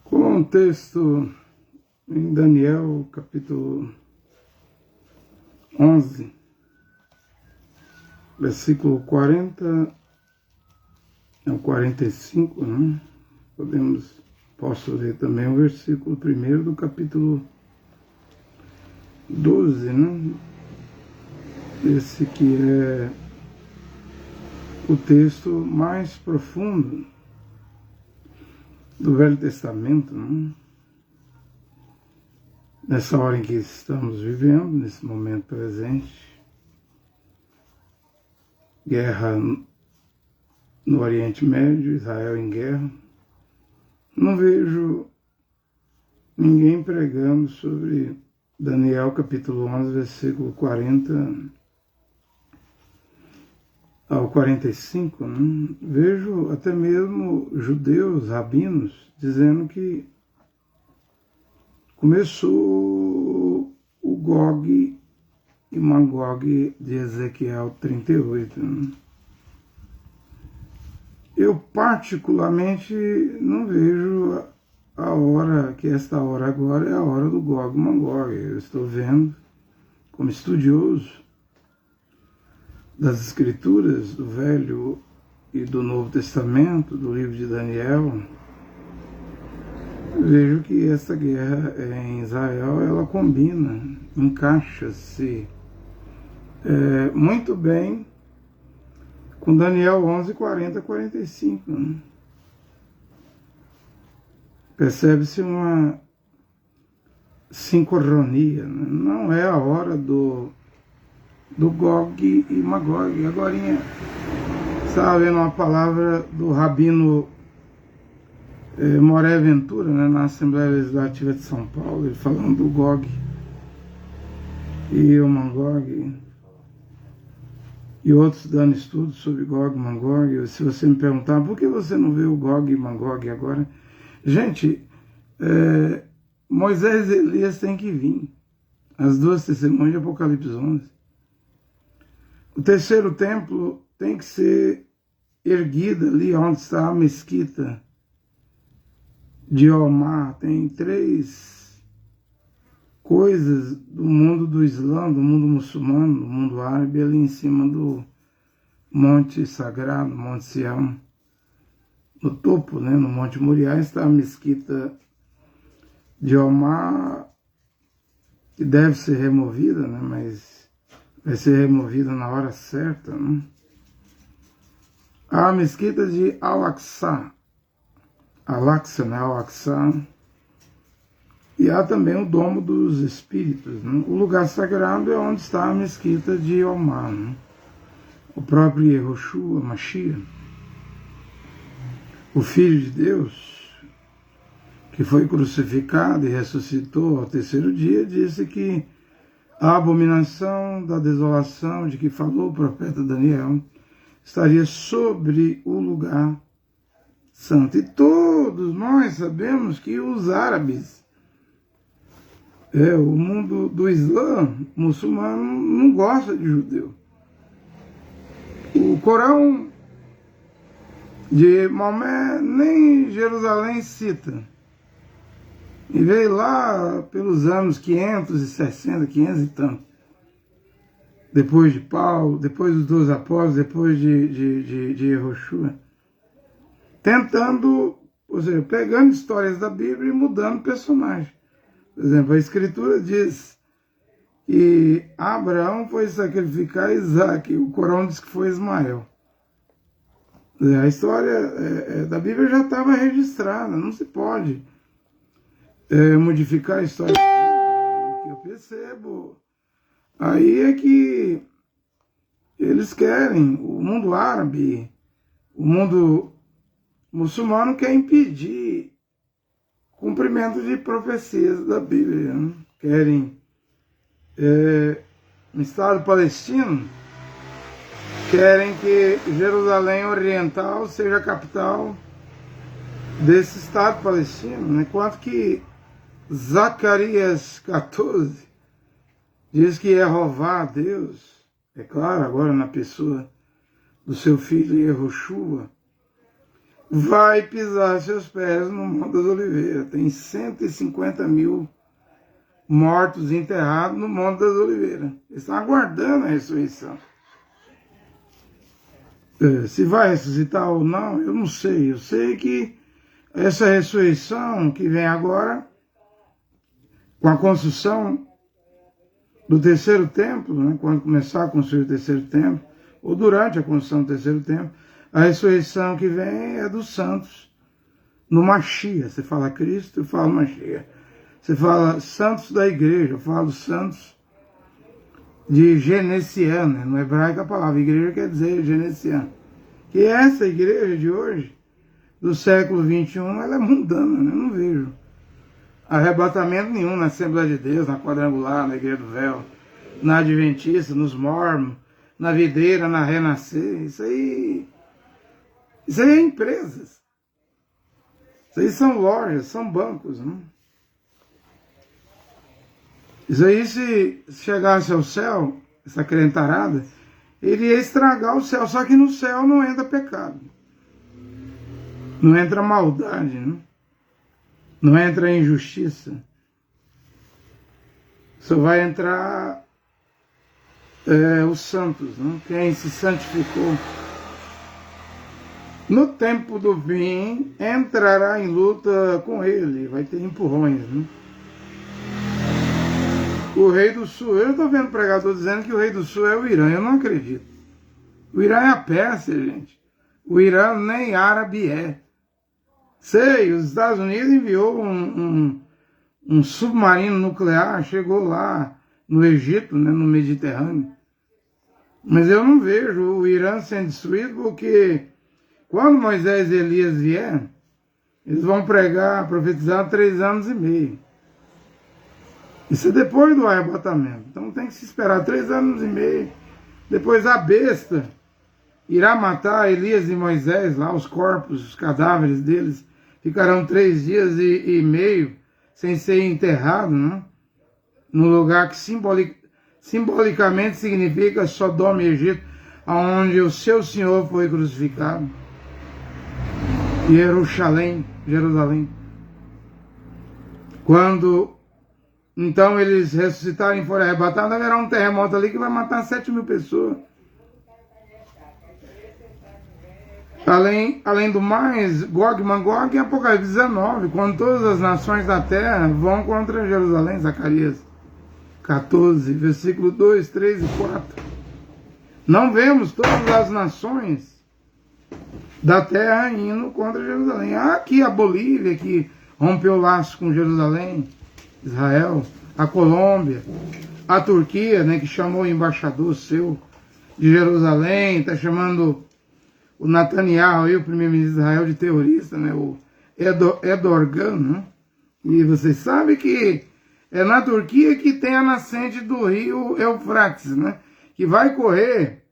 Com o texto em Daniel, capítulo 11, versículo 40 ao 45, né? Posso ler também o versículo 1 do capítulo 12, né? Esse que é o texto mais profundo do Velho Testamento, né? Nessa hora em que estamos vivendo, nesse momento presente, guerra no Oriente Médio, Israel em guerra, não vejo ninguém pregando sobre Daniel capítulo 11, versículo 40 ao 45, né? Vejo até mesmo judeus, rabinos, dizendo que começou o Gog e Magog de Ezequiel 38. Né? Eu particularmente não vejo a hora, que esta hora agora é a hora do Gog e Magog. Eu estou vendo, como estudioso das Escrituras, do Velho e do Novo Testamento, do livro de Daniel, vejo que essa guerra em Israel, ela combina, encaixa-se muito bem com Daniel 11, 40 a 45. Né? Percebe-se uma sincronia, né? Não é a hora do Gog e Magog. Agorinha, estava vendo uma palavra do Rabino Moré Ventura, né, na Assembleia Legislativa de São Paulo, ele falando do Gog e o Magog, e outros dando estudos sobre Gog e Magog. Se você me perguntar, por que você não vê o Gog e Magog agora? Gente, Moisés e Elias têm que vir, as duas testemunhas de Apocalipse 11. O terceiro templo tem que ser erguido ali onde está a mesquita de Omar. Tem três coisas do mundo do Islã, do mundo muçulmano, do mundo árabe, ali em cima do Monte Sagrado, Monte Sião. No topo, né, no Monte Moriá, está a mesquita de Omar, que deve ser removida, né, mas vai ser removida na hora certa. Né? A mesquita de Al-Aqsa, né, Al-Aqsa, e há também o Domo dos Espíritos. Né? O lugar sagrado é onde está a mesquita de Omar, né? O próprio Yehoshua, Mashiach, o Filho de Deus, que foi crucificado e ressuscitou ao terceiro dia, disse que a abominação da desolação de que falou o profeta Daniel estaria sobre o lugar santo. E todos nós sabemos que os árabes, o mundo do Islã muçulmano, não gosta de judeu. O Corão de Maomé nem Jerusalém cita. E veio lá pelos anos 560, 500 e tanto. Depois de Paulo, depois dos 12 apóstolos, depois de Yehoshua. Tentando, ou seja, pegando histórias da Bíblia e mudando personagens. Por exemplo, a Escritura diz que Abraão foi sacrificar Isaac. O Corão diz que foi Ismael. A história da Bíblia já estava registrada, não se pode modificar a história. O que eu percebo aí é que eles querem, o mundo árabe, o mundo muçulmano quer impedir o cumprimento de profecias da Bíblia. Né? Querem um Estado palestino, querem que Jerusalém Oriental seja a capital desse Estado palestino, enquanto que Zacarias 14 diz que Jeová, Deus, é claro, agora na pessoa do seu filho Yehoshua, vai pisar seus pés no Monte das Oliveiras. Tem 150 mil mortos enterrados no Monte das Oliveiras. Eles estão aguardando a ressurreição. Se vai ressuscitar ou não, eu não sei. Eu sei que essa ressurreição que vem agora, com a construção do terceiro templo, né, quando começar a construir o terceiro templo, ou durante a construção do terceiro templo, a ressurreição que vem é dos santos no Mashiach. Você fala Cristo, eu falo Mashiach. Você fala santos da igreja, eu falo santos de Genesiano. No hebraico a palavra igreja quer dizer Genesiano. Que essa igreja de hoje, do século XXI, ela é mundana, né? Eu não vejo arrebatamento nenhum na Assembleia de Deus, na Quadrangular, na Igreja do Véu, na Adventista, nos Mormons, na Videira, na Renascer. Isso aí é empresas. Isso aí são lojas, são bancos, né? Isso aí, se chegasse ao céu, essa crentarada, ele ia estragar o céu. Só que no céu não entra pecado. Não entra maldade, né? Não entra injustiça. Só vai entrar os santos, né? Quem se santificou. No tempo do fim, entrará em luta com ele. Vai ter empurrões, né? O rei do sul, eu estou vendo pregador dizendo que o rei do sul é o Irã, eu não acredito. O Irã é a Pérsia, gente. O Irã nem árabe é. Sei, os Estados Unidos enviou um submarino nuclear, chegou lá no Egito, né, no Mediterrâneo. Mas eu não vejo o Irã sendo destruído, porque quando Moisés e Elias vier, eles vão pregar, profetizar 3 anos e meio. Isso é depois do arrebatamento. Então tem que se esperar 3 anos e meio. Depois a besta irá matar Elias e Moisés, lá os corpos, os cadáveres deles ficarão 3 dias e meio sem ser enterrados, né? No lugar que simbolicamente significa Sodoma e Egito, onde o seu Senhor foi crucificado. Jerusalém. Quando então eles ressuscitarem e forem arrebatados, haverá um terremoto ali que vai matar 7 mil pessoas. Além do mais, Gog e Magog em Apocalipse 19, quando todas as nações da terra vão contra Jerusalém, Zacarias 14, versículo 2, 3 e 4. Não vemos todas as nações da terra indo contra Jerusalém. Aqui a Bolívia, que rompeu o laço com Jerusalém, Israel, a Colômbia, a Turquia, né, que chamou o embaixador seu de Jerusalém, está chamando o Netanyahu, o primeiro-ministro de Israel, de terrorista, né, o Erdogan, né? E vocês sabem que é na Turquia que tem a nascente do rio Eufrates, né, que vai correr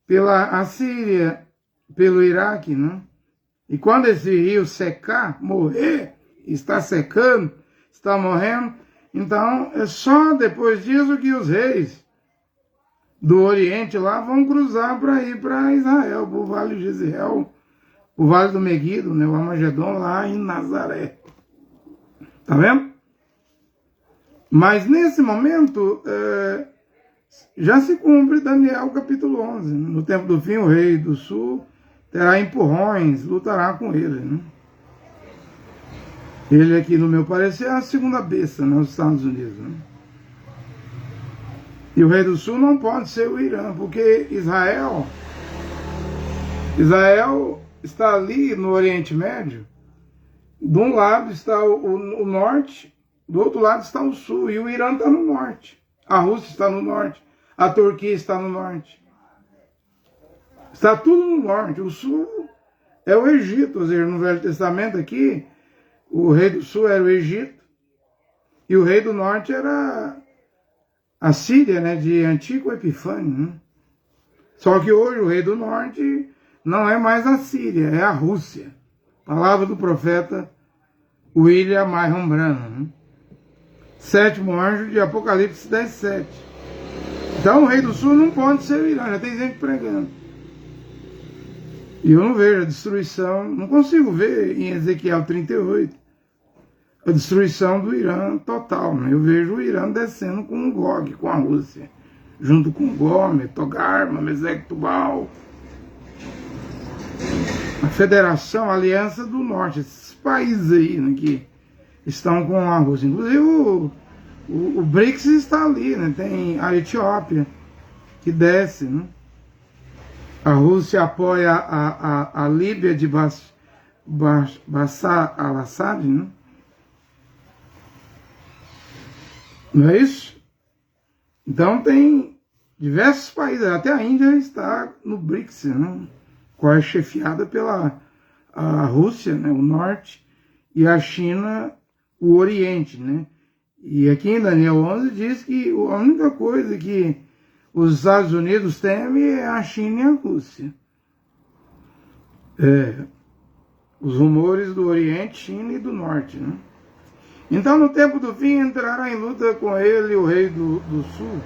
pela Assíria, pelo Iraque, né? E quando esse rio secar, morrer, está secando, está morrendo, então é só depois disso que os reis do Oriente lá vão cruzar para ir para Israel, para o Vale de Jezreel, o Vale do Meguido, né, o Armagedon lá em Nazaré. Tá vendo? Mas nesse momento já se cumpre Daniel capítulo 11. No tempo do fim, o rei do sul terá empurrões, lutará com ele, né? Ele aqui, no meu parecer, é a segunda besta, né, nos Estados Unidos, né? E o rei do sul não pode ser o Irã, porque Israel está ali no Oriente Médio. De um lado está o norte, do outro lado está o sul, e o Irã está no norte. A Rússia está no norte, a Turquia está no norte. Está tudo no norte. O sul é o Egito, ou seja, no Velho Testamento aqui, o rei do sul era o Egito, e o rei do norte era a Síria, né, de Antíoco Epifânio, né? Só que hoje o rei do norte não é mais a Síria, é a Rússia. Palavra do profeta William Myron Branham, né? 7º anjo de Apocalipse 10:7. Então o rei do sul não pode ser o Irã, já tem gente pregando. E eu não vejo a destruição, não consigo ver em Ezequiel 38 a destruição do Irã total. Né? Eu vejo o Irã descendo com o Gog, com a Rússia, junto com Gomer, Togarma, Mesec, Tubal, a Federação, a Aliança do Norte, esses países aí, né, que estão com a Rússia. Inclusive o BRICS está ali, né? Tem a Etiópia que desce, né? A Rússia apoia a Líbia de Bashar al-Assad, né? Não é isso? Então tem diversos países, até a Índia está no BRICS, né? Qual é chefiada pela a Rússia, né? O norte, e a China, o Oriente, né? E aqui em Daniel 11 diz que a única coisa que os Estados Unidos temem é a China e a Rússia. Os rumores do Oriente, China e do Norte, né? Então, no tempo do fim, entrará em luta com ele o rei do sul,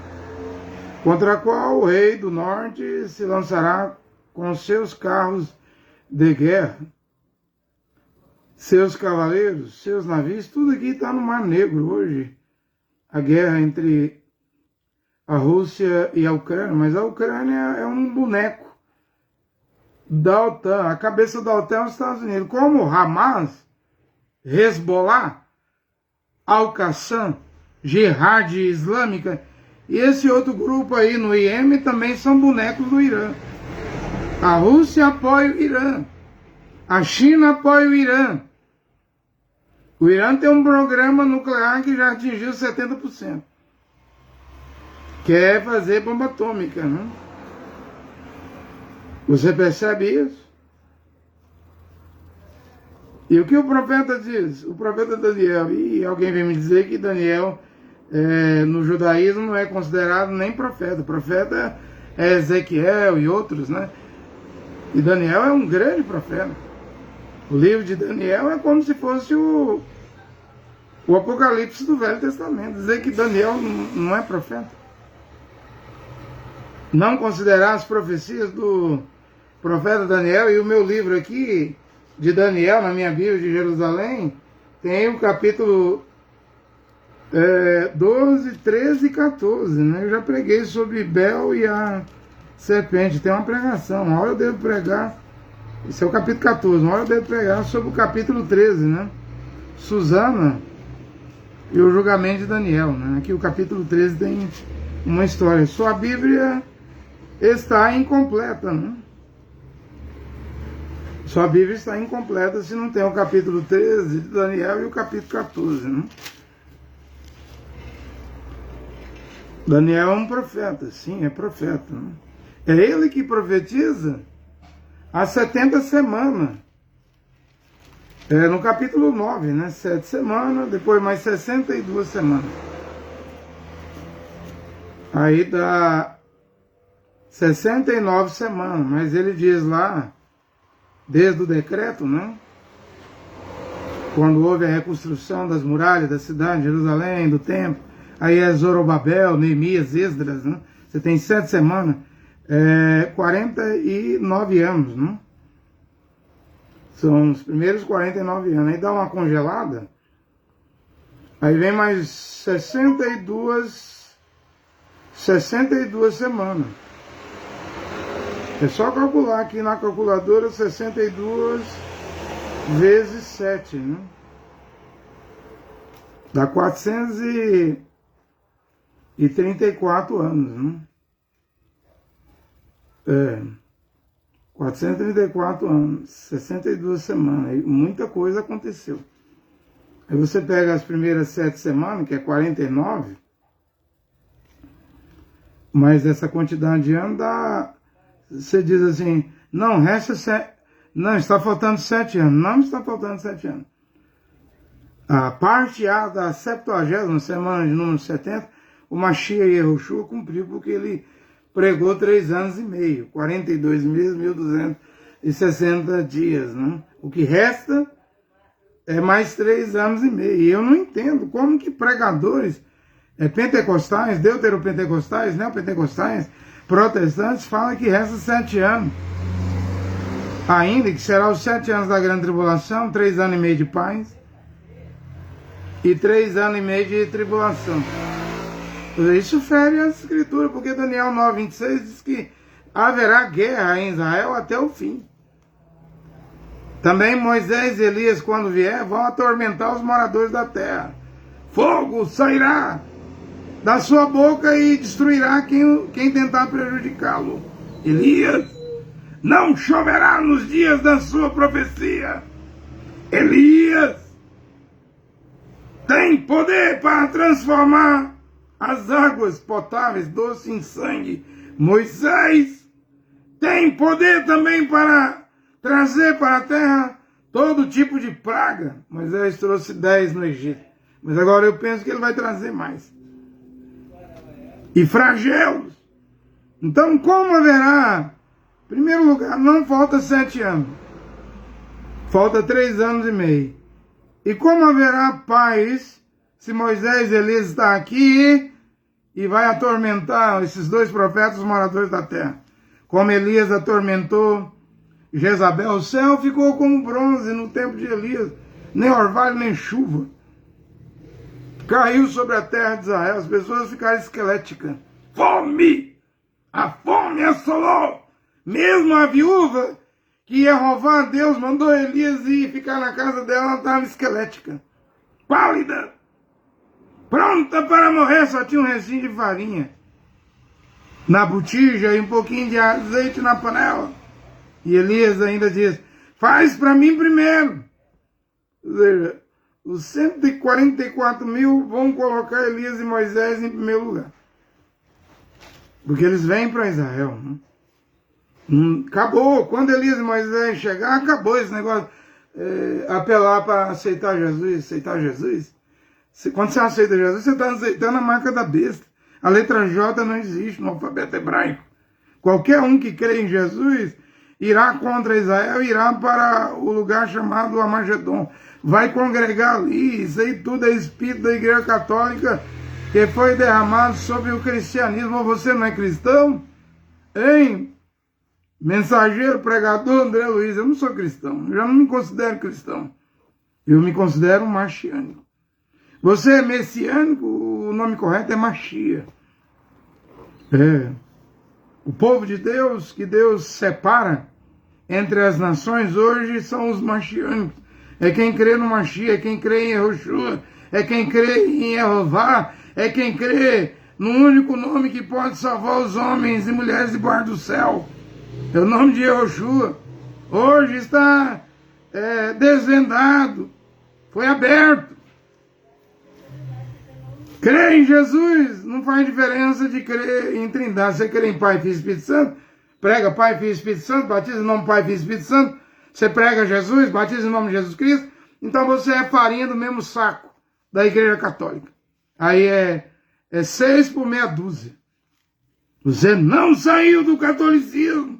contra qual o rei do norte se lançará com seus carros de guerra, seus cavaleiros, seus navios, tudo aqui está no Mar Negro hoje. A guerra entre a Rússia e a Ucrânia, mas a Ucrânia é um boneco da OTAN, a cabeça da OTAN é os Estados Unidos. Como Hamas, Hezbollah, Al-Qassam, Jihad Islâmica, e esse outro grupo aí no Iêmen também são bonecos do Irã. A Rússia apoia o Irã, a China apoia o Irã. O Irã tem um programa nuclear que já atingiu 70%. Quer fazer bomba atômica, né? Você percebe isso? E o que o profeta diz? O profeta Daniel, e alguém vem me dizer que Daniel no judaísmo não é considerado nem profeta. O profeta é Ezequiel e outros, né? E Daniel é um grande profeta. O livro de Daniel é como se fosse o Apocalipse do Velho Testamento. Dizer que Daniel não é profeta. Não considerar as profecias do profeta Daniel. E o meu livro aqui, de Daniel, na minha Bíblia de Jerusalém, tem o capítulo 12, 13 e 14. Né? Eu já preguei sobre Bel e a serpente. Tem uma pregação. Uma hora eu devo pregar. Esse é o capítulo 14. Uma hora eu devo pregar sobre o capítulo 13. Né? Susana e o julgamento de Daniel. Né? Aqui o capítulo 13 tem uma história. Sua Bíblia está incompleta. Né? Sua Bíblia está incompleta se não tem o capítulo 13 de Daniel e o capítulo 14. Né? Daniel é um profeta, sim, é profeta. Né? É ele que profetiza há 70 semanas. No capítulo 9, né? 7 semanas, depois mais 62 semanas. Aí dá 69 semanas, mas ele diz lá, desde o decreto, né? Quando houve a reconstrução das muralhas da cidade de Jerusalém, do templo, aí é Zorobabel, Neemias, Esdras, né? Você tem 7 semanas, 49 anos, né? São os primeiros 49 anos. Aí dá uma congelada, aí vem mais 62 semanas. É só calcular aqui na calculadora 62 vezes 7, né? Dá 434 anos, né? 434 anos, 62 semanas, aí muita coisa aconteceu. Aí você pega as primeiras 7 semanas, que é 49, mas essa quantidade de anos dá, você diz assim, não, não, está faltando 7 anos, não está faltando 7 anos. A parte A da 70ª semana de número 70, o Mashiach Yehoshua cumpriu, porque ele pregou 3 anos e meio, 42 meses, 1260 dias, né? O que resta é mais 3 anos e meio. E eu não entendo como que pregadores pentecostais, deuteropentecostais, neopentecostais, protestantes falam que resta 7 anos. ainda que será os 7 anos da grande tribulação, 3 anos e meio de paz e 3 anos e meio de tribulação. Isso fere as escrituras, porque Daniel 9:26 diz que haverá guerra em Israel até o fim. Também Moisés e Elias, quando vier, vão atormentar os moradores da terra. Fogo sairá da sua boca e destruirá quem tentar prejudicá-lo. Elias, não choverá nos dias da sua profecia. Elias tem poder para transformar as águas potáveis doces em sangue. Moisés tem poder também para trazer para a terra todo tipo de praga. Moisés trouxe 10 no Egito, mas agora eu penso que ele vai trazer mais. E flagelos. Então, como haverá? Em primeiro lugar, não falta 7 anos. Falta 3 anos e meio. E como haverá paz se Moisés e Elias estão aqui e vai atormentar esses 2 profetas, os moradores da terra? Como Elias atormentou Jezabel, o céu ficou como bronze no tempo de Elias, nem orvalho nem chuva. Caiu sobre a terra de Israel, as pessoas ficaram esqueléticas. Fome! A fome assolou! Mesmo a viúva que ia roubar a Deus, mandou Elias ir ficar na casa dela, ela estava esquelética, pálida, pronta para morrer, só tinha um restinho de farinha na botija e um pouquinho de azeite na panela. E Elias ainda diz, faz para mim primeiro. Ou seja, os 144 mil vão colocar Elias e Moisés em primeiro lugar. Porque eles vêm para Israel. Acabou. Quando Elias e Moisés chegar, acabou esse negócio. Apelar para aceitar Jesus. Quando você aceita Jesus, você está aceitando a marca da besta. A letra J não existe no alfabeto hebraico. Qualquer um que crê em Jesus irá contra Israel, irá para o lugar chamado Amagedon. Vai congregar ali. Isso aí tudo é espírito da Igreja Católica que foi derramado sobre o cristianismo. Você não é cristão? Hein? Mensageiro, pregador, André Luiz, eu não sou cristão. Eu já não me considero cristão. Eu me considero marchiânico. Você é messiânico, o nome correto é Machia. O povo de Deus, que Deus separa entre as nações hoje, são os marchiânicos. É quem crê no Machia, é quem crê em Yehoshua, é quem crê em Jeová, é quem crê no único nome que pode salvar os homens e mulheres debaixo do céu. É o nome de Yehoshua. Hoje está desvendado, foi aberto. Crer em Jesus não faz diferença de crer em Trindade. Você crê em Pai, Filho e Espírito Santo, prega Pai, Filho e Espírito Santo, batiza em nome do Pai, Filho e Espírito Santo, você prega Jesus, batiza em nome de Jesus Cristo, então você é farinha do mesmo saco da Igreja Católica. Aí é 6 por meia dúzia. Você não saiu do catolicismo.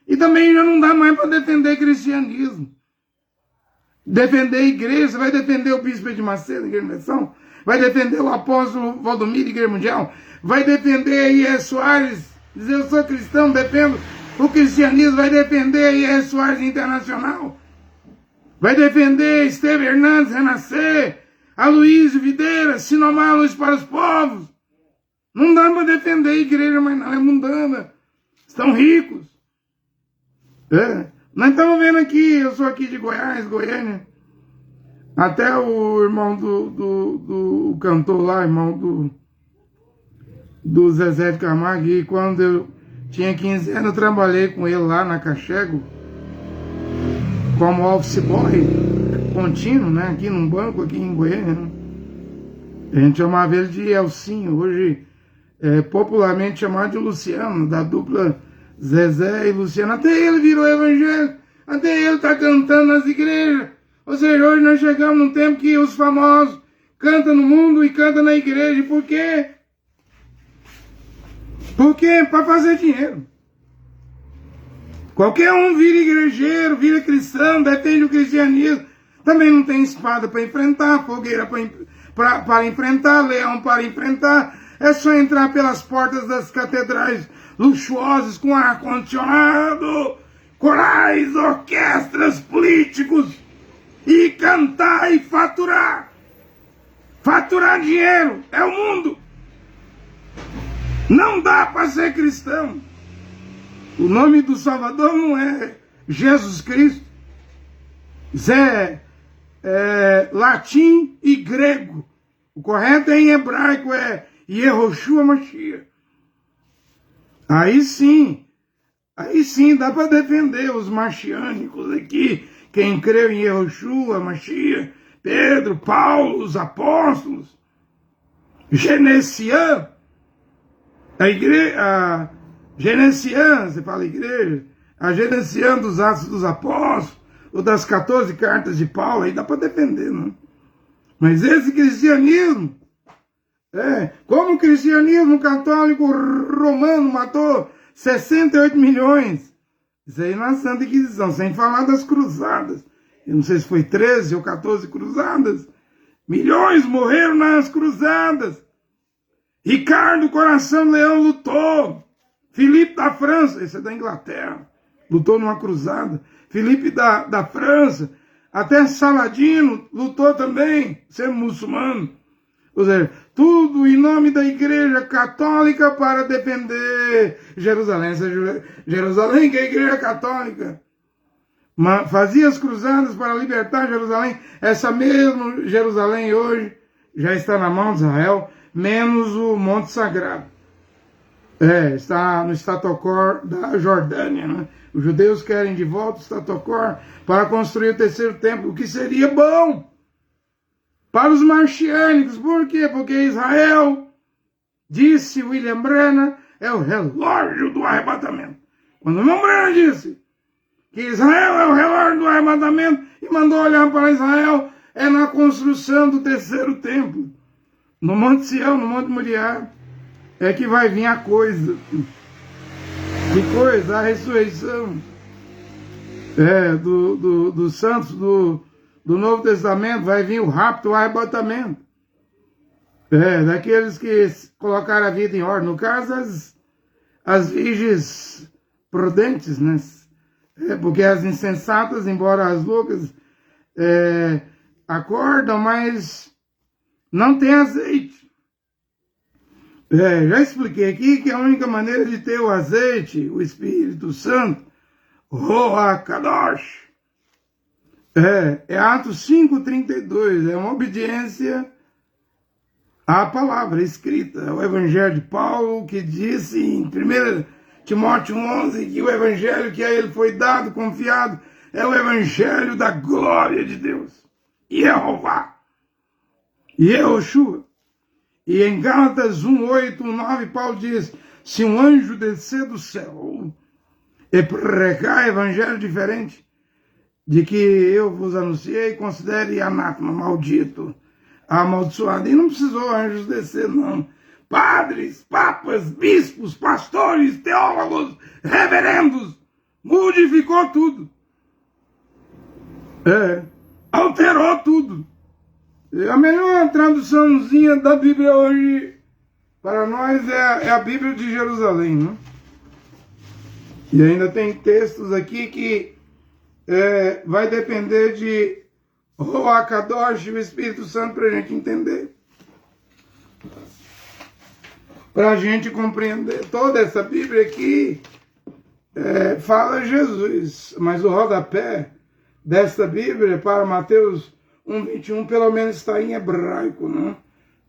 E também já não dá mais para defender cristianismo. Defender a igreja, você vai defender o bispo de Macedo, Igreja Missão? Vai defender o apóstolo Valdomiro, Igreja Mundial? Vai defender I.E. Soares, dizer eu sou cristão, defendo o cristianismo? Vai defender I.E. Soares Internacional? Vai defender Esteve Hernandes, Renascer, Aloysio Videira, Sinomar, Luz para os Povos? Não dá para defender a igreja, mas não, é mundana. Estão ricos. Nós estamos vendo aqui, eu sou aqui de Goiás, Goiânia. Até o irmão do cantor lá, irmão do Zezé de Camargo, e quando eu tinha 15 anos, eu trabalhei com ele lá na Cachego, como office boy contínuo, né? Aqui num banco, aqui em Goiânia. Né? A gente chamava ele de Elcinho, hoje é popularmente chamado de Luciano, da dupla Zezé e Luciano. Até ele virou evangélico, até ele está cantando nas igrejas. Ou seja, hoje nós chegamos num tempo que os famosos cantam no mundo e cantam na igreja. Por quê? Porque para fazer dinheiro. Qualquer um vira igrejeiro, vira cristão, defende o cristianismo. Também não tem espada para enfrentar, fogueira para enfrentar, leão para enfrentar. É só entrar pelas portas das catedrais luxuosas com ar-condicionado, corais, orquestras, políticos, e cantar e faturar. Faturar dinheiro, é o mundo. Não dá para ser cristão. O nome do Salvador não é Jesus Cristo. Isso é latim e grego. O correto em hebraico é Yehoshua Mashiach. Aí sim dá para defender os marciânicos aqui, quem creu em Yehoshua Mashiach, Pedro, Paulo, os apóstolos, Genesian, a Genesian, você fala igreja, a Genesian dos Atos dos Apóstolos, ou das 14 cartas de Paulo, aí dá para defender, não? Mas esse cristianismo, como o cristianismo católico romano matou 68 milhões, isso aí na Santa Inquisição, sem falar das cruzadas, eu não sei se foi 13 ou 14 cruzadas, milhões morreram nas cruzadas. Ricardo Coração Leão lutou, Filipe da França, esse é da Inglaterra, lutou numa cruzada, Filipe da França, até Saladino lutou também, sendo muçulmano. Ou seja, tudo em nome da Igreja Católica para defender Jerusalém. Jerusalém, que é a Igreja Católica, fazia as cruzadas para libertar Jerusalém. Essa mesma Jerusalém hoje já está na mão de Israel, menos o Monte Sagrado. Está no Statocor da Jordânia, né? Os judeus querem de volta o Statocor para construir o terceiro templo, o que seria bom para os marciânicos. Por quê? Porque Israel, disse William Branham, é o relógio do arrebatamento. Quando o irmão Branham disse que Israel é o relógio do arrebatamento e mandou olhar para Israel, é na construção do terceiro templo. No Monte Sião, no Monte Moriá, é que vai vir a coisa. Que coisa? A ressurreição dos santos do Novo Testamento, vai vir o rapto, o arrebatamento. Daqueles que colocaram a vida em ordem. No caso, as virgens prudentes, né? Porque as insensatas, embora as loucas, acordam, mas não tem azeite. Já expliquei aqui que a única maneira de ter o azeite, o Espírito Santo, Roha Kadosh, é Atos 5,32, é uma obediência à palavra escrita, o Evangelho de Paulo, que disse em 1 Timóteo 11 que o Evangelho que a ele foi dado, confiado, é o Evangelho da glória de Deus, Yehová, Yehoshua. E em Gálatas 1:8, 9, Paulo diz, se um anjo descer do céu e pregar evangelho diferente de que eu vos anunciei, considere anátema, maldito, amaldiçoado. E não precisou anjos descer, não. Padres, papas, bispos, pastores, teólogos, reverendos, modificou tudo. Alterou tudo. A melhor traduçãozinha da Bíblia hoje para nós é a Bíblia de Jerusalém, né? E ainda tem textos aqui que vai depender de Ruach Kadosh, o Espírito Santo, para a gente entender. Para a gente compreender. Toda essa Bíblia aqui fala Jesus, mas o rodapé desta Bíblia para Mateus 1:21, pelo menos está em hebraico, né?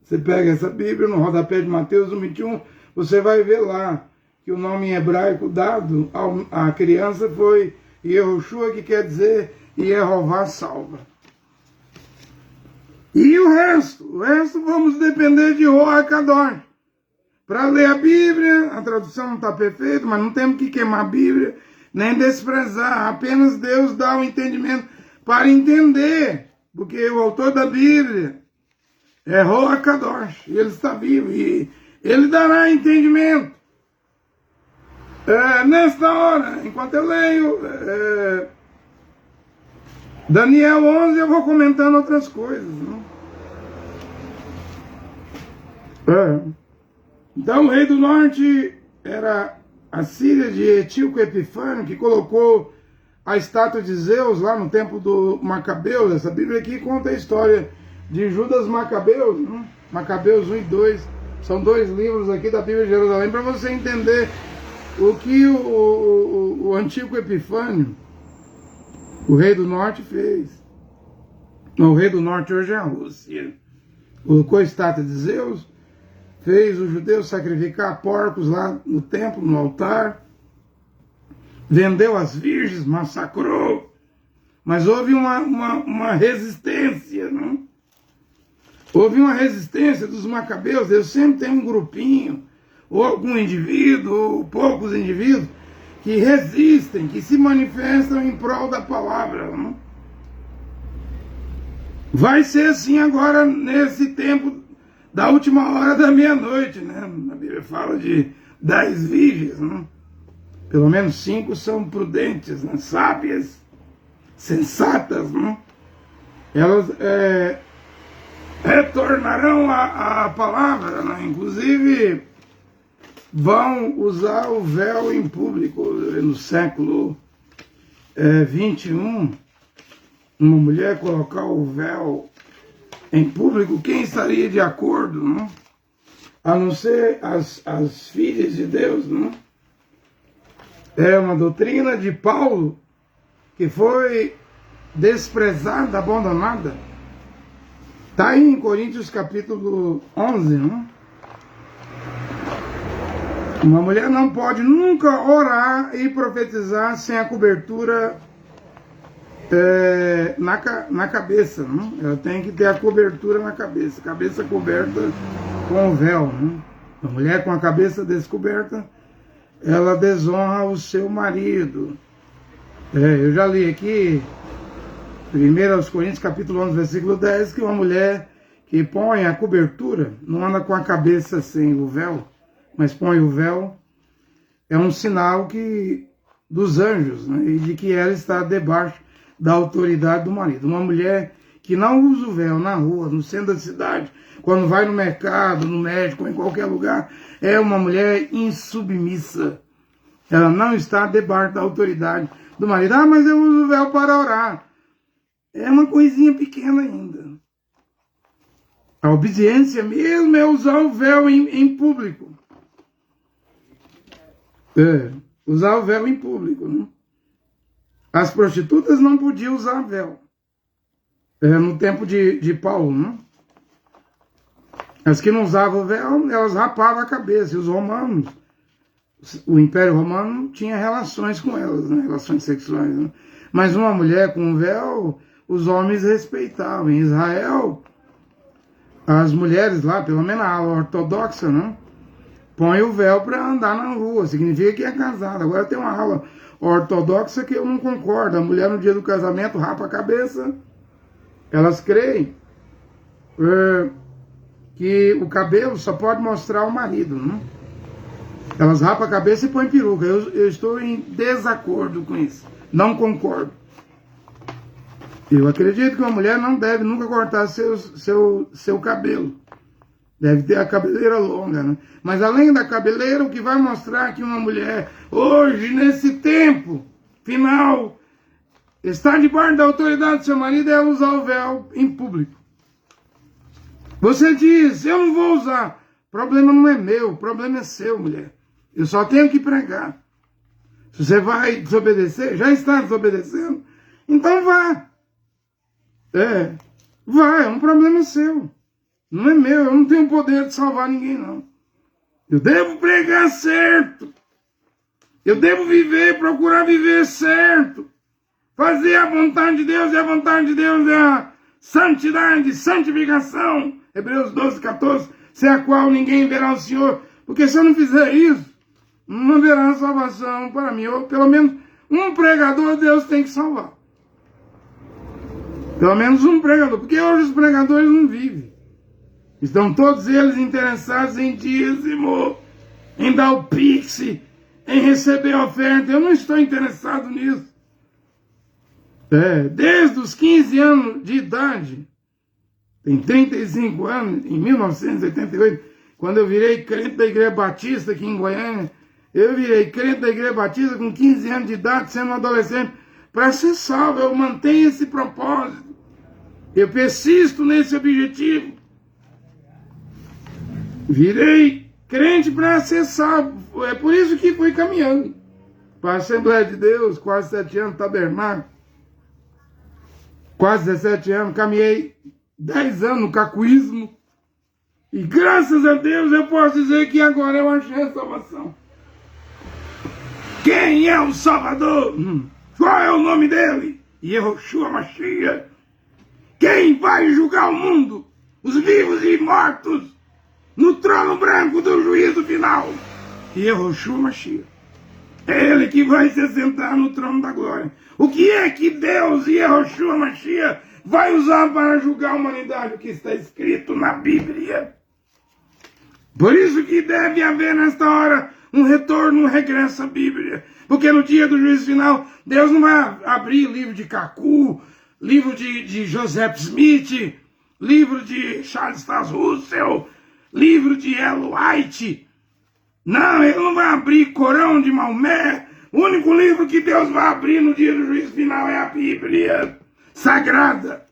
Você pega essa Bíblia no rodapé de Mateus 1:21, você vai ver lá que o nome em hebraico dado à criança foi Yehoshua, que quer dizer Yehová salva. E o resto vamos depender de Ruach Kadosh. Para ler a Bíblia, a tradução não está perfeita, mas não temos que queimar a Bíblia, nem desprezar. Apenas Deus dá o entendimento para entender. Porque o autor da Bíblia é Ruach Kadosh, ele está vivo e ele dará entendimento. Nesta hora, enquanto eu leio Daniel 11, eu vou comentando outras coisas. Então o rei do norte era a Síria de Etíoco Epifânio, que colocou a estátua de Zeus lá no templo do Macabeus. Essa Bíblia aqui conta a história de Judas Macabeus, né? Macabeus 1 e 2. São dois livros aqui da Bíblia de Jerusalém para você entender o que o antigo Epifânio, o rei do norte, fez. Não, o rei do norte hoje é a Rússia. Colocou a estátua de Zeus, fez os judeus sacrificar porcos lá no templo, no altar, vendeu as virgens, massacrou. Mas houve uma resistência, não? Houve uma resistência dos macabeus. Deus sempre tem um grupinho, ou algum indivíduo, ou poucos indivíduos, que resistem, que se manifestam em prol da palavra. Não? Vai ser assim agora, nesse tempo da última hora da meia-noite, né? A Bíblia fala de 10 virgens, não? Pelo menos 5 são prudentes, né? Sábias, sensatas, não? Elas retornarão à palavra, né? Inclusive vão usar o véu em público. No século 21, uma mulher colocar o véu em público, quem estaria de acordo, não? A não ser as filhas de Deus, não? É uma doutrina de Paulo que foi desprezada, abandonada. Está aí em Coríntios capítulo 11, não? Uma mulher não pode nunca orar e profetizar sem a cobertura na cabeça, não? Ela tem que ter a cobertura na cabeça coberta com o véu, não? A mulher com a cabeça descoberta, ela desonra o seu marido. Eu já li aqui, 1 Coríntios capítulo 11, versículo 10, que uma mulher que põe a cobertura, não anda com a cabeça sem o véu, mas põe o véu, é um sinal dos anjos, né? E de que ela está debaixo da autoridade do marido. Uma mulher que não usa o véu na rua, no centro da cidade, quando vai no mercado, no médico, em qualquer lugar, é uma mulher insubmissa. Ela não está debaixo da autoridade do marido. Ah, mas eu uso o véu para orar. É uma coisinha pequena ainda. A obediência mesmo é usar o véu em público. Usar o véu em público, né? As prostitutas não podiam usar véu. No tempo de Paulo, né? As que não usavam véu, elas rapavam a cabeça. E os romanos, o Império Romano tinha relações com elas, né? Relações sexuais, né? Mas uma mulher com véu, os homens respeitavam. Em Israel, as mulheres lá, pelo menos a ala ortodoxa, né? Põe o véu para andar na rua, significa que é casada. Agora tem uma ala ortodoxa que eu não concordo. A mulher no dia do casamento rapa a cabeça. Elas creem que o cabelo só pode mostrar o marido, né? Elas rapam a cabeça e põem peruca. Eu estou em desacordo com isso. Não concordo. Eu acredito que uma mulher não deve nunca cortar seu cabelo. Deve ter a cabeleira longa, né? Mas além da cabeleira, o que vai mostrar que uma mulher, hoje, nesse tempo final, está debaixo da autoridade do seu marido é usar o véu em público. Você diz, eu não vou usar. O problema não é meu, o problema é seu, mulher. Eu só tenho que pregar. Se você vai desobedecer, já está desobedecendo, então vá. Vai, é um problema seu. Não é meu, eu não tenho poder de salvar ninguém, não. Eu devo pregar certo. Eu devo procurar viver certo. Fazer a vontade de Deus, e a vontade de Deus é a santidade, santificação. Hebreus 12, 14, sem a qual ninguém verá o Senhor. Porque se eu não fizer isso, não haverá salvação para mim. Ou pelo menos um pregador Deus tem que salvar. Pelo menos um pregador. Porque hoje os pregadores não vivem. Estão todos eles interessados em dízimo, em dar o pix, em receber a oferta. Eu não estou interessado nisso. Desde os 15 anos de idade, tem 35 anos, em 1988, quando eu virei crente da Igreja Batista aqui em Goiânia, eu virei crente da Igreja Batista com 15 anos de idade, sendo um adolescente, para ser salvo. Eu mantenho esse propósito. Eu persisto nesse objetivo. Virei crente para ser salvo. É por isso que fui caminhando para a Assembleia de Deus, quase 7 anos, tabernáculo. Quase 17 anos, caminhei 10 anos no cacuísmo. E graças a Deus eu posso dizer que agora eu achei a salvação. Quem é o Salvador? Qual é o nome dele? Yehoshua Mashiach. Quem vai julgar o mundo? Os vivos e mortos. No trono branco do juízo final. Yehoshua Mashiach. É ele que vai se sentar no trono da glória. O que é que Deus e Yehoshua Mashiach vai usar para julgar a humanidade? O que está escrito na Bíblia. Por isso que deve haver nesta hora um retorno, um regresso à Bíblia. Porque no dia do juízo final, Deus não vai abrir livro de Kaku, livro de Joseph Smith, livro de Charles Taze Russell, livro de Ellen White. Não, ele não vai abrir Corão de Maomé. O único livro que Deus vai abrir no dia do juízo final é a Bíblia Sagrada.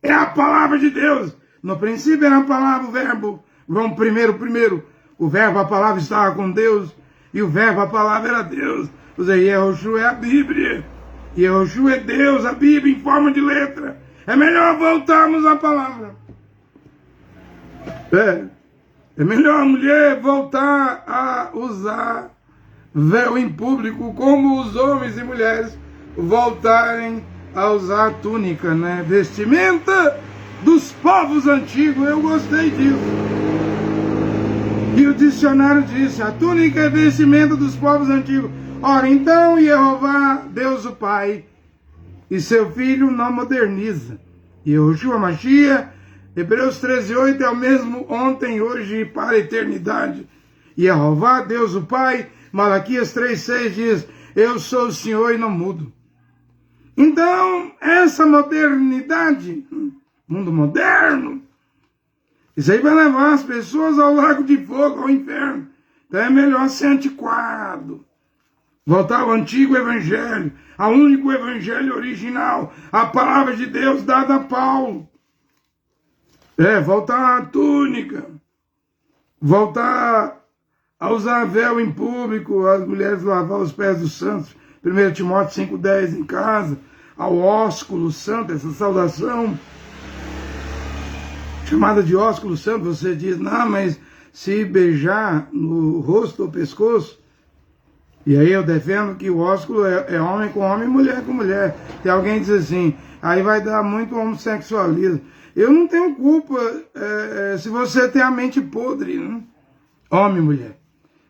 É a palavra de Deus. No princípio era a palavra, o verbo. João primeiro, o verbo, a palavra estava com Deus, e o verbo, a palavra era Deus. Ou seja, Yehoshua é a Bíblia. Yehoshua é Deus, a Bíblia em forma de letra. É melhor voltarmos à palavra. É melhor a mulher voltar a usar véu em público, como os homens e mulheres voltarem a usar túnica, né? Vestimenta dos povos antigos. Eu gostei disso. E o dicionário disse, a túnica é vestimenta dos povos antigos. Ora, então, Jeová, Deus o Pai, e seu Filho não moderniza. Yehoshua Mashiach, Hebreus 13:8, é o mesmo ontem, hoje e para a eternidade. Jeová, Deus o Pai, Malaquias 3:6 diz, eu sou o Senhor e não mudo. Então, essa modernidade, mundo moderno, isso aí vai levar as pessoas ao lago de fogo, ao inferno. Então é melhor ser antiquado. Voltar ao antigo evangelho, ao único evangelho original, a palavra de Deus dada a Paulo. Voltar à túnica, voltar a usar véu em público, as mulheres lavar os pés dos santos, 1 Timóteo 5:10 em casa, ao ósculo santo, essa saudação chamada de ósculo santo, você diz, não, mas se beijar no rosto ou pescoço, e aí eu defendo que o ósculo é homem com homem, mulher com mulher. Tem alguém que diz assim, aí vai dar muito homossexualismo. Eu não tenho culpa se você tem a mente podre, né? Homem e mulher.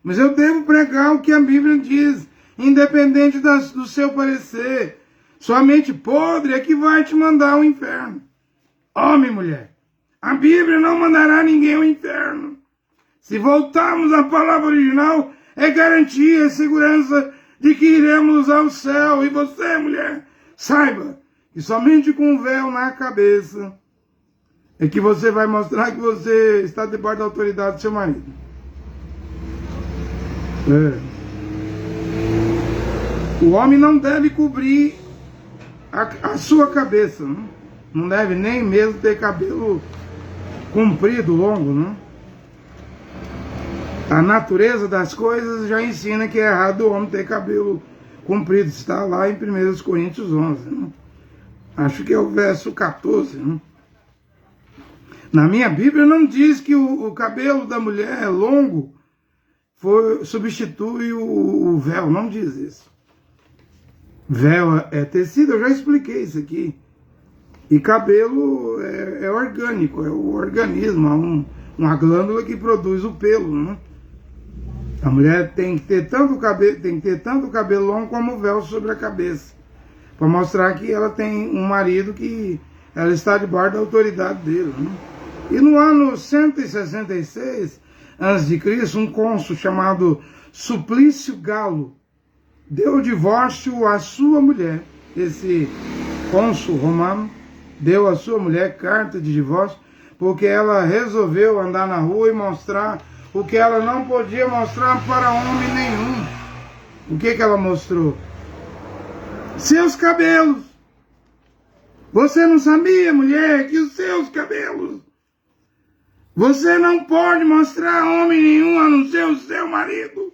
Mas eu devo pregar o que a Bíblia diz, independente do seu parecer. Sua mente podre é que vai te mandar ao inferno. Homem e mulher. A Bíblia não mandará ninguém ao inferno. Se voltarmos à palavra original, é garantia e segurança de que iremos ao céu. E você, mulher, saiba que somente com um véu na cabeça é que você vai mostrar que você está debaixo da autoridade do seu marido. O homem não deve cobrir a sua cabeça, né? Não deve nem mesmo ter cabelo comprido, longo, né? A natureza das coisas já ensina que é errado o homem ter cabelo comprido. Está lá em 1 Coríntios 11, né? Acho que é o verso 14, né? Na minha Bíblia não diz que o cabelo da mulher longo substitui o véu, não diz isso. Véu é tecido, eu já expliquei isso aqui. E cabelo é orgânico, é o organismo, uma glândula que produz o pelo, né? A mulher tem que ter tanto cabelo longo como o véu sobre a cabeça, para mostrar que ela tem um marido que ela está debaixo da autoridade dele, né? E no ano 166 a.C., um cônsul chamado Suplício Galo deu o divórcio à sua mulher. Esse cônsul romano deu à sua mulher carta de divórcio porque ela resolveu andar na rua e mostrar o que ela não podia mostrar para homem nenhum. O que ela mostrou? seus cabelos. Você não sabia, mulher, que os seus cabelos, você não pode mostrar a homem nenhum a não ser o seu marido.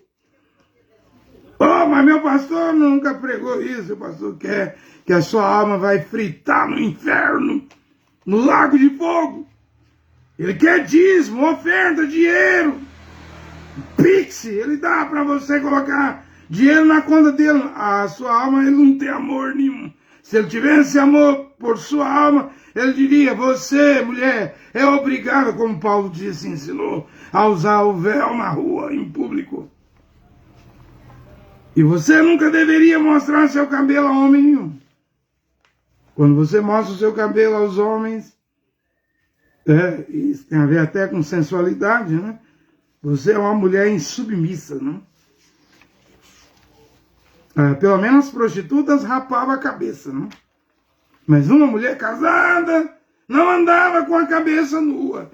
Oh, mas meu pastor nunca pregou isso. O pastor quer que a sua alma vai fritar no inferno, no lago de fogo. Ele quer dízimo, oferta, dinheiro, Pix. Ele dá para você colocar dinheiro na conta dele. A sua alma, ele não tem amor nenhum. Se ele tivesse amor por sua alma, ele diria, você, mulher, é obrigada, como Paulo disse, ensinou, a usar o véu na rua, em público. E você nunca deveria mostrar seu cabelo a homem nenhum. Quando você mostra o seu cabelo aos homens, isso tem a ver até com sensualidade, né? Você é uma mulher insubmissa, né? Pelo menos as prostitutas rapavam a cabeça, né? Mas uma mulher casada não andava com a cabeça nua.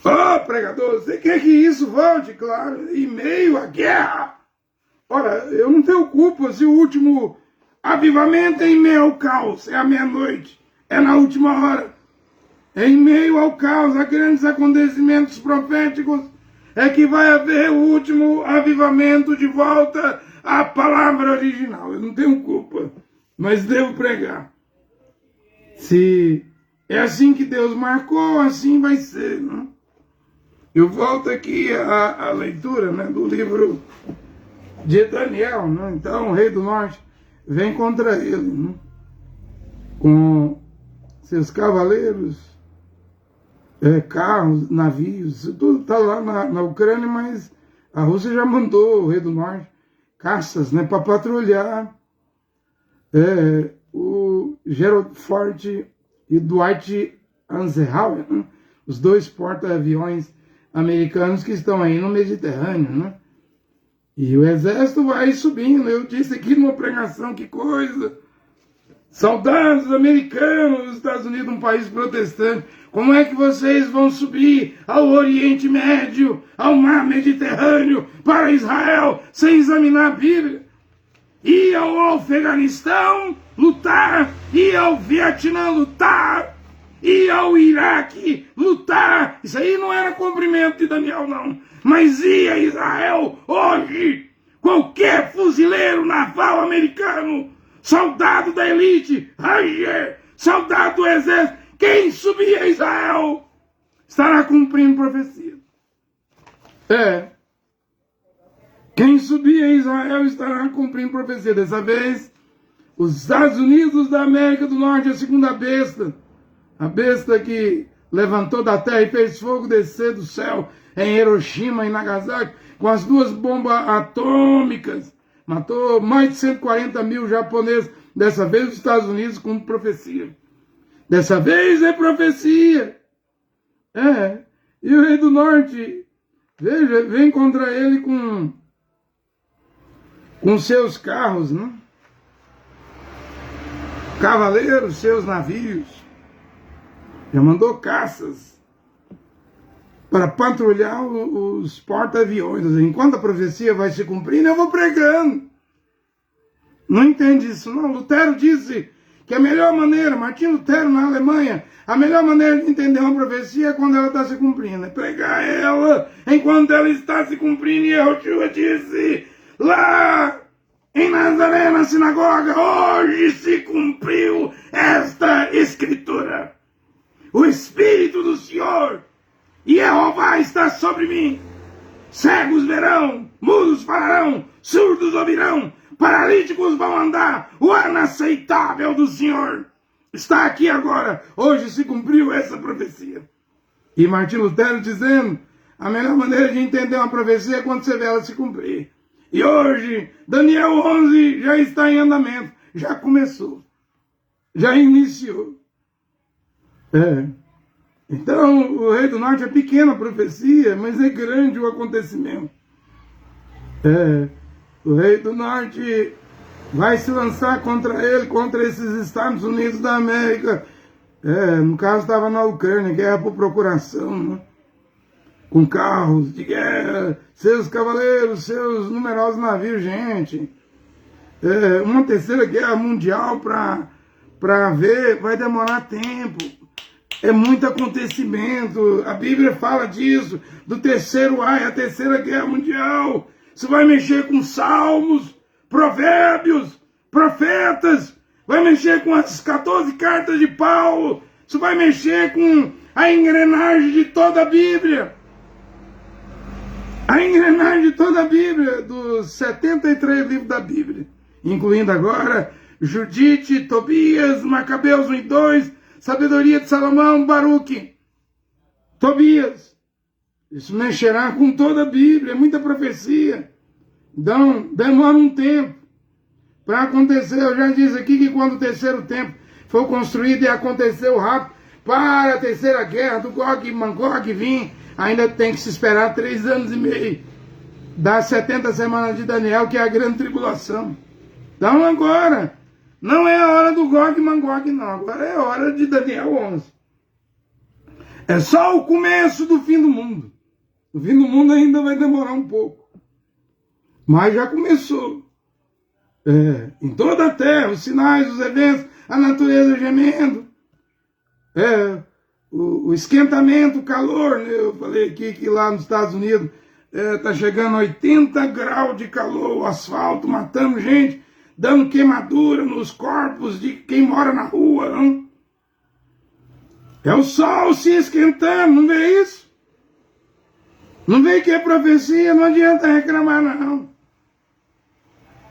Oh, pregador, você quer que isso volte? Claro, em meio à guerra. Ora, eu não tenho culpa se o último avivamento é em meio ao caos, é à meia-noite, é na última hora. Em meio ao caos, a grandes acontecimentos proféticos, é que vai haver o último avivamento de volta à palavra original. Eu não tenho culpa, mas devo pregar. Se é assim que Deus marcou, assim vai ser, né? Eu volto aqui à leitura, né, do livro de Daniel, né? Então o rei do norte vem contra ele, né, com seus cavaleiros, carros, navios, tudo está lá na Ucrânia, mas a Rússia já mandou o rei do norte caças, né, para patrulhar o Gerald Ford e Dwight Eisenhower, né, os dois porta-aviões americanos que estão aí no Mediterrâneo, né? E o exército vai subindo. Eu disse aqui numa pregação, que coisa! Soldados americanos dos Estados Unidos, um país protestante, como é que vocês vão subir ao Oriente Médio, ao mar Mediterrâneo, para Israel, sem examinar a Bíblia? Ir ao Afeganistão lutar, ir ao Vietnã lutar, ir ao Iraque lutar. Isso aí não era cumprimento de Daniel, não. Mas ia a Israel hoje, qualquer fuzileiro naval americano, soldado da elite, Ranger, soldado do exército, quem subir a Israel estará cumprindo profecia. Quem subir a Israel estará cumprindo profecia. Dessa vez, os Estados Unidos da América do Norte, a segunda besta, a besta que levantou da terra e fez fogo descer do céu em Hiroshima e Nagasaki, com as duas bombas atômicas, matou mais de 140 mil japoneses. Dessa vez os Estados Unidos com profecia. Dessa vez é profecia. E o rei do norte, veja, vem contra ele com seus carros, né? Cavaleiros, seus navios. Já mandou caças para patrulhar os porta-aviões. Enquanto a profecia vai se cumprindo, eu vou pregando. Não entende isso, não. Lutero disse que a melhor maneira, Martinho Lutero na Alemanha, a melhor maneira de entender uma profecia é quando ela está se cumprindo. É pregar ela enquanto ela está se cumprindo. E Yeshua disse lá em Nazaré, na sinagoga, hoje se cumpriu esta escritura. O Espírito do Senhor, Jeová, está sobre mim. Cegos verão, mudos falarão, surdos ouvirão, paralíticos vão andar. O ano aceitável do Senhor está aqui agora. Hoje se cumpriu essa profecia. E Martinho Lutero dizendo, a melhor maneira de entender uma profecia é quando você vê ela se cumprir. E hoje, Daniel 11 já está em andamento. Já começou. Já iniciou. Então, o rei do norte é pequena a profecia, mas é grande o acontecimento. O rei do norte vai se lançar contra ele, contra esses Estados Unidos da América. No caso, estava na Ucrânia, guerra por procuração, né? Com carros de guerra, seus cavaleiros, seus numerosos navios, gente. uma terceira guerra mundial para ver, vai demorar tempo. É muito acontecimento. A Bíblia fala disso, do terceiro ai, a terceira guerra mundial. Você vai mexer com salmos, provérbios, profetas, vai mexer com as 14 cartas de Paulo, você vai mexer com a engrenagem de toda a Bíblia. A engrenagem de toda a Bíblia, dos 73 livros da Bíblia, incluindo agora Judite, Tobias, Macabeus 1 e 2, Sabedoria de Salomão, Baruque, Tobias. Isso mexerá com toda a Bíblia, é muita profecia. Então, demora um tempo para acontecer. Eu já disse aqui que quando o terceiro templo foi construído e aconteceu rápido, para a terceira guerra do Gog e Magog vir, ainda tem que se esperar 3 anos e meio das 70 semanas de Daniel, que é a grande tribulação. Então agora, não é a hora do Gog e Magog, não. Agora é a hora de Daniel 11. É só o começo do fim do mundo. O fim do mundo ainda vai demorar um pouco. Mas já começou. Em toda a terra, os sinais, os eventos, a natureza gemendo. O esquentamento, o calor. Né? Eu falei aqui que lá nos Estados Unidos está chegando a 80 graus de calor, o asfalto matando gente, dando queimadura nos corpos de quem mora na rua. Não? É o sol se esquentando, não vê isso? Não vê que é profecia, não adianta reclamar não.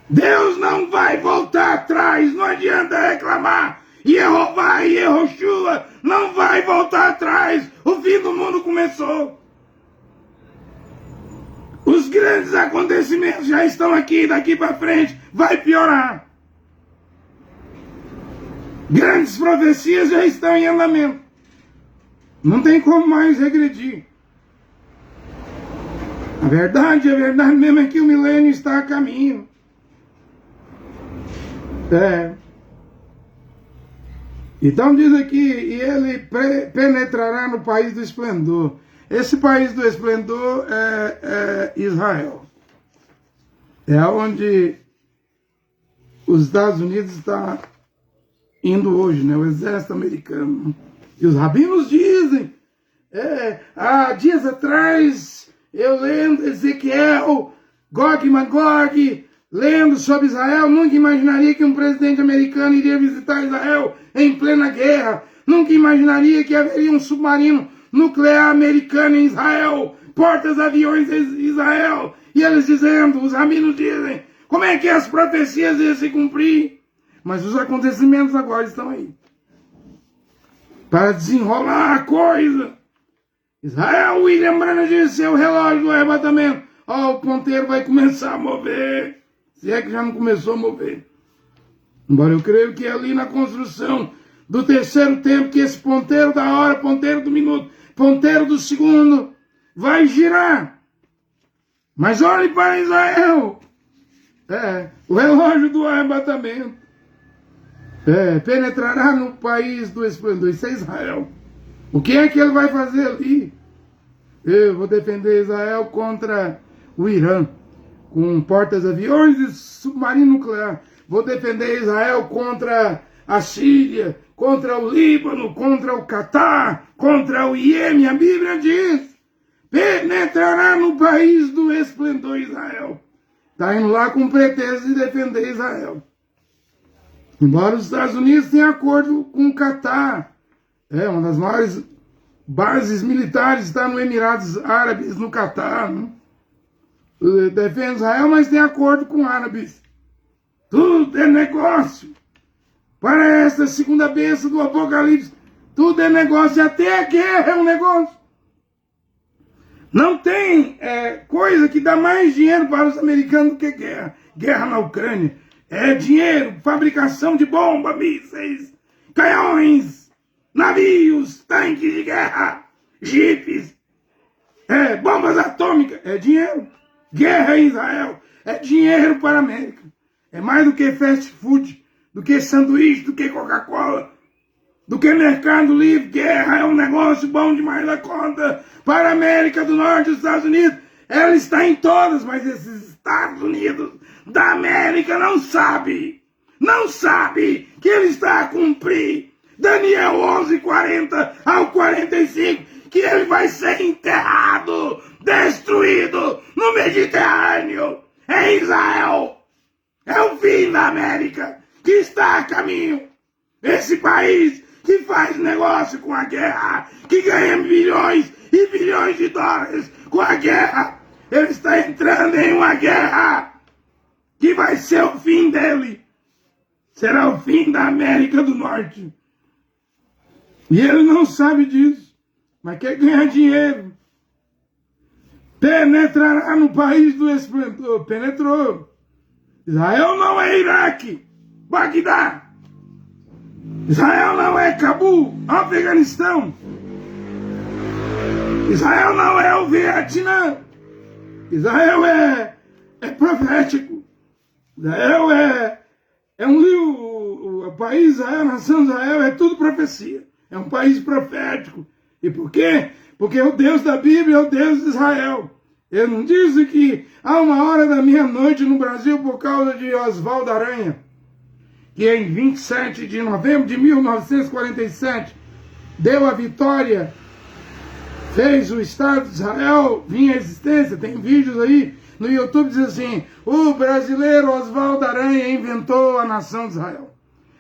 Deus não vai voltar atrás, não adianta reclamar. Jeová e Yehoshua não vai voltar atrás. O fim do mundo começou. Os grandes acontecimentos já estão aqui, daqui para frente vai piorar. Grandes profecias já estão em andamento. Não tem como mais regredir. A verdade mesmo é que o milênio está a caminho. Então diz aqui, e ele penetrará no país do esplendor. Esse país do esplendor é Israel. É onde os Estados Unidos está indo hoje, né? O exército americano. E os rabinos dizem, há dias atrás, eu lendo Ezequiel, Gog e Magog, lendo sobre Israel, nunca imaginaria que um presidente americano iria visitar Israel em plena guerra. Nunca imaginaria que haveria um submarino nuclear americano em Israel, portas-aviões em Israel. E eles dizendo, os rabinos dizem, como é que as profecias iam se cumprir? Mas os acontecimentos agora estão aí. Para desenrolar a coisa. Israel, William Branham disse, é o relógio do arrebatamento. O ponteiro vai começar a mover. Se é que já não começou a mover. Embora eu creio que ali na construção do terceiro tempo, que esse ponteiro da hora, ponteiro do minuto, ponteiro do segundo, vai girar. Mas olhe para Israel. O relógio do arrebatamento. Penetrará no país do esplendor. Isso é Israel. O que é que ele vai fazer ali? Eu vou defender Israel contra o Irã, com portas-aviões e submarino nuclear. Vou defender Israel contra a Síria, contra o Líbano, contra o Catar, contra o Iêmen. A Bíblia diz, penetrará no país do esplendor Israel. Está indo lá com pretexto de defender Israel. Embora os Estados Unidos tenham acordo com o Catar. Uma das maiores bases militares está nos Emirados Árabes, no Catar. Né? Defende Israel, mas tem acordo com árabes. Tudo é negócio. Para esta segunda bênção do Apocalipse, tudo é negócio. Até a guerra é um negócio. Não tem coisa que dá mais dinheiro para os americanos do que guerra. Guerra na Ucrânia. É dinheiro, fabricação de bombas, mísseis, canhões, navios, tanques de guerra, jipes, bombas atômicas. É dinheiro. Guerra em Israel é dinheiro para a América. É mais do que fast food, do que sanduíche, do que Coca-Cola, do que Mercado Livre. Guerra é um negócio bom demais da conta para a América do Norte, os Estados Unidos. Ela está em todas, mas esses Estados Unidos da América não sabe que ele está a cumprir Daniel 11:40 ao 45, que ele vai ser enterrado, destruído no Mediterrâneo. É Israel. É o fim da América que está a caminho. Esse país que faz negócio com a guerra, que ganha bilhões e bilhões de dólares com a guerra, ele está entrando em uma guerra que vai ser o fim dele. Será o fim da América do Norte. E ele não sabe disso, mas quer ganhar dinheiro. Penetrará no país do esplendor. Penetrou. Israel não é Iraque, Bagdá. Israel não é Cabul, Afeganistão. Israel não é o Vietnã. Israel é profético. Israel é um livro. O país Israel, a nação de Israel é tudo profecia. É um país profético. E por quê? Porque o Deus da Bíblia é o Deus de Israel. Ele não diz que há uma hora da meia-noite no Brasil por causa de Oswaldo Aranha, que em 27 de novembro de 1947 deu a vitória, fez o Estado de Israel vir à existência. Tem vídeos aí no YouTube diz assim: o brasileiro Oswaldo Aranha inventou a nação de Israel.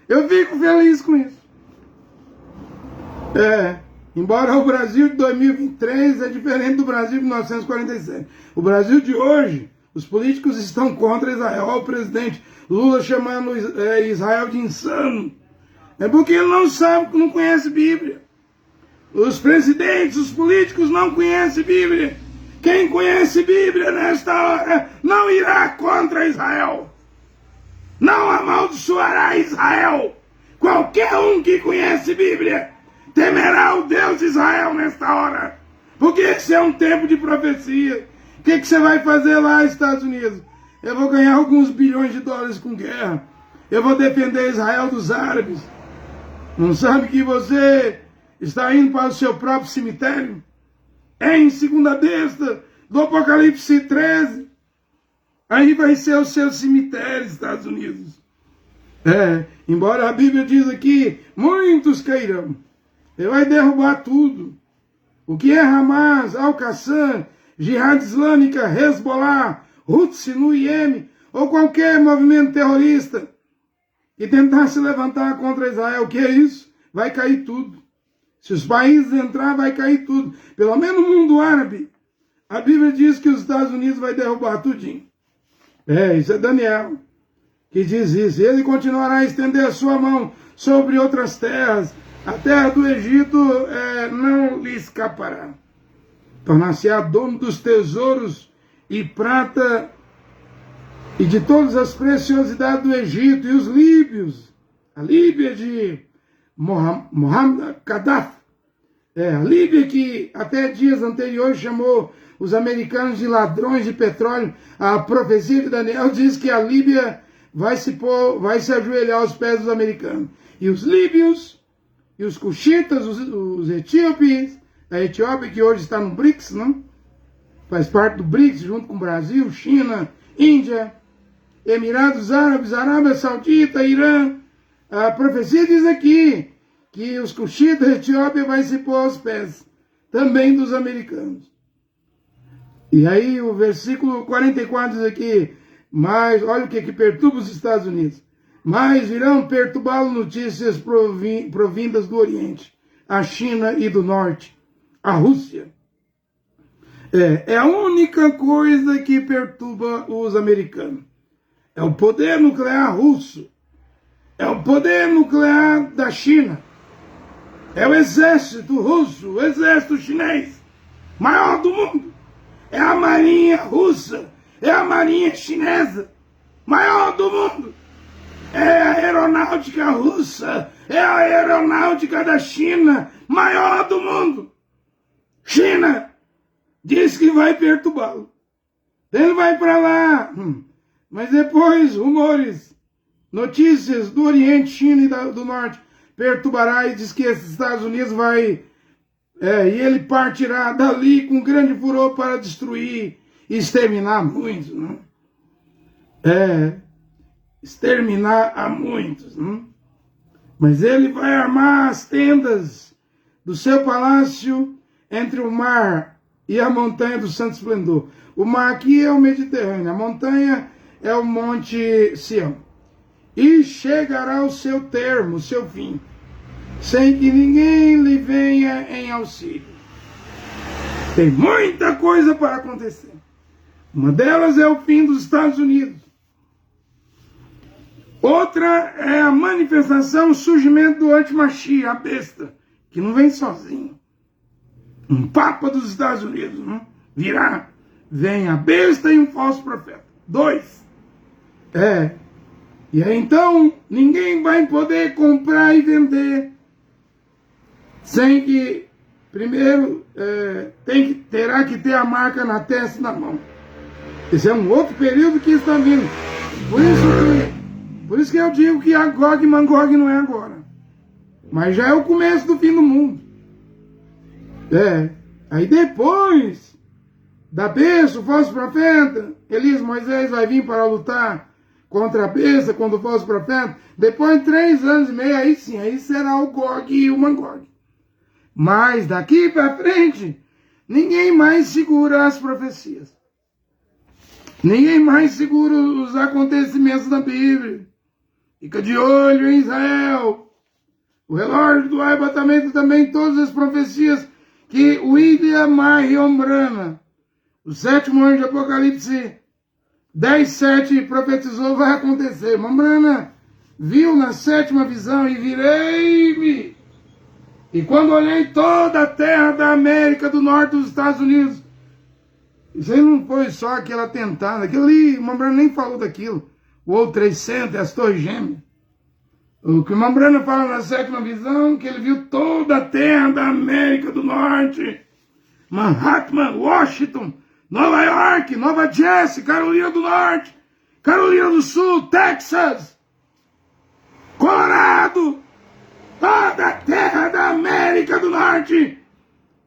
Eu fico feliz com isso. Embora o Brasil de 2023 é diferente do Brasil de 1947. O Brasil de hoje, os políticos estão contra Israel. Olha o presidente Lula chamando Israel de insano. É porque ele não sabe, não conhece Bíblia. Os presidentes, os políticos não conhecem Bíblia. Quem conhece Bíblia nesta hora não irá contra Israel. Não amaldiçoará Israel. Qualquer um que conhece Bíblia temerá o Deus de Israel nesta hora. Porque esse é um tempo de profecia. O que você vai fazer lá, Estados Unidos? Eu vou ganhar alguns bilhões de dólares com guerra. Eu vou defender Israel dos árabes. Não sabe que você está indo para o seu próprio cemitério? Em 2ª besta do Apocalipse 13. Aí vai ser o seu cemitério, Estados Unidos. Embora a Bíblia diz aqui, muitos cairão. Ele vai derrubar tudo. O que é Hamas, Al-Qassam, Jihad Islâmica, Hezbollah, Houthi no Iêmen, ou qualquer movimento terrorista que tentar se levantar contra Israel, o que é isso? Vai cair tudo. Se os países entrar, vai cair tudo. Pelo menos no mundo árabe, a Bíblia diz que os Estados Unidos vai derrubar tudinho. Isso é Daniel que diz isso. Ele continuará a estender a sua mão sobre outras terras. A terra do Egito não lhe escapará. Tornar-se-á dono dos tesouros e prata e de todas as preciosidades do Egito. E os líbios, a Líbia de Mohammed Gaddafi, a Líbia que até dias anteriores chamou os americanos de ladrões de petróleo. A profecia de Daniel diz que a Líbia vai se ajoelhar aos pés dos americanos. E os líbios e os cuxitas, os etíopes, a Etiópia que hoje está no BRICS, não? Faz parte do BRICS junto com o Brasil, China, Índia, Emirados Árabes, Arábia Saudita, Irã. A profecia diz aqui que os cuxitas da Etiópia vai se pôr aos pés também dos americanos. E aí o versículo 44 diz aqui, mas olha o que perturba os Estados Unidos. Mas virão perturbá-lo notícias provindas do Oriente, a China e do Norte, a Rússia. É a única coisa que perturba os americanos. É o poder nuclear russo. É o poder nuclear da China. É o exército russo, o exército chinês, maior do mundo. É a marinha russa, é a marinha chinesa, maior do mundo. É a aeronáutica russa, é a aeronáutica da China, maior do mundo. China diz que vai perturbá-lo. Ele vai para lá. Mas depois, rumores, notícias do Oriente, China e do Norte, perturbará e diz que esses Estados Unidos vai... e ele partirá dali com grande furor para destruir e exterminar muitos. Né? exterminar a muitos. Mas ele vai armar as tendas do seu palácio entre o mar e a montanha do santo esplendor. O mar aqui é o Mediterrâneo, a montanha é o Monte Sião. E chegará o seu termo, o seu fim, sem que ninguém lhe venha em auxílio. Tem muita coisa para acontecer. Uma delas é o fim dos Estados Unidos. Outra é a manifestação, o surgimento do anti-Mashiach, a besta, que não vem sozinho. Um papa dos Estados Unidos virá. Vem a besta e um falso profeta. 2. E aí então ninguém vai poder comprar e vender sem que primeiro terá que ter a marca na testa e na mão. Esse é um outro período que está vindo. Por isso que eu digo que a Gog e Magog não é agora. Mas já é o começo do fim do mundo. Aí depois da besta, o falso profeta, Elias, Moisés vai vir para lutar contra a besta, contra o falso profeta. Depois de 3 anos e meio, aí sim, aí será o Gog e o Magog. Mas daqui para frente, ninguém mais segura as profecias. Ninguém mais segura os acontecimentos da Bíblia. Fica de olho em Israel. O relógio do arrebatamento também, todas as profecias que o William Marriombrana, o 7º anjo de Apocalipse 10:7 profetizou, vai acontecer. Mambrana viu na 7ª visão, e virei-me. E quando olhei toda a terra da América do Norte dos Estados Unidos, isso aí não foi só aquele atentado, aquilo ali, o Mambrana nem falou daquilo. O World Trade Center, as Torres Gêmeas. O que o Mambrana fala na 7ª visão, que ele viu toda a terra da América do Norte. Manhattan, Washington, Nova York, Nova Jersey, Carolina do Norte, Carolina do Sul, Texas, Colorado, toda a terra da América do Norte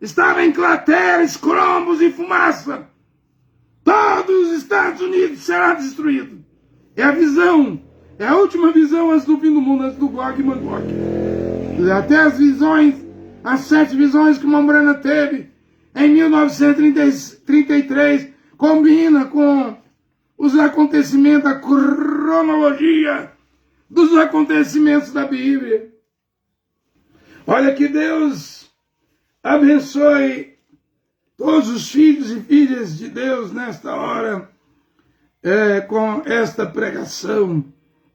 estava em crateras, crombos e fumaça. Todos os Estados Unidos será destruído. É a visão, é a última visão antes do fim do mundo, antes do Gog e Magog. Até as visões, as 7 visões que Mambrana teve em 1933, combina com os acontecimentos, a cronologia dos acontecimentos da Bíblia. Olha, que Deus abençoe todos os filhos e filhas de Deus nesta hora, com esta pregação.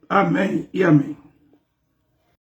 Amém e amém.